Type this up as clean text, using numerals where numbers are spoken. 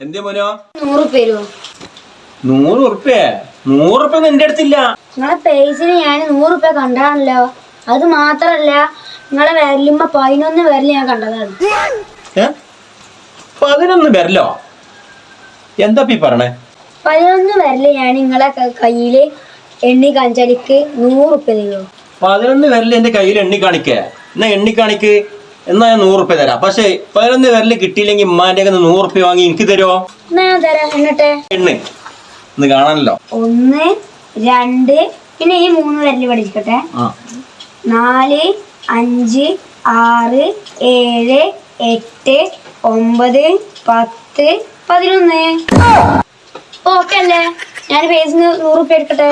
എന്തേ മോനോ? 100 രൂപ തരുമോ? 100 ഉറുപ്പ്യ? 100 ഉറുപ്പ്യ എന്റെ അടുത്തില്ല. നിങ്ങളെ പേജിന് ഞാൻ 100 രൂപ കണ്ടാണല്ലോ. അത് മാത്രല്ല നിങ്ങളെ വിരലുമ്പോ 11 വിരല് ഞാൻ കണ്ടതാണ്. 11 വിരലോ? എന്താ പറഞ്ഞേ? 11 വിരല് ഞാൻ നിങ്ങളെ കയ്യില് എണ്ണി കാണിച്ചാലിക്ക് 100 രൂപ തരുമോ? 11 വിരല് എന്റെ കയ്യിൽ എണ്ണി കാണിക്കേ? എന്നാ എണ്ണി കാണിക്ക്, എന്നാ ഞാൻ 100 ഉറുപ്പ്യ തരാം. പക്ഷെ 11 വിരല് കിട്ടിയില്ലെങ്കിൽ ഉമ്മാന്റെ 100 ഉറുപ്പ്യ വാങ്ങി എനിക്ക് തരുമോ? എന്നാ ഞാൻ തരാം. എന്നിട്ട് എണ്ണ ഒന്ന് കാണാനല്ലോ. 1 2 പിന്നെ ഈ 3 വിരല് പഠിക്കട്ടെ. 4 5 6 7 8 9 10 11. ഓക്കെ അല്ലേ? ഞാൻ പേജിന് 100 രൂപ എടുക്കട്ടെ.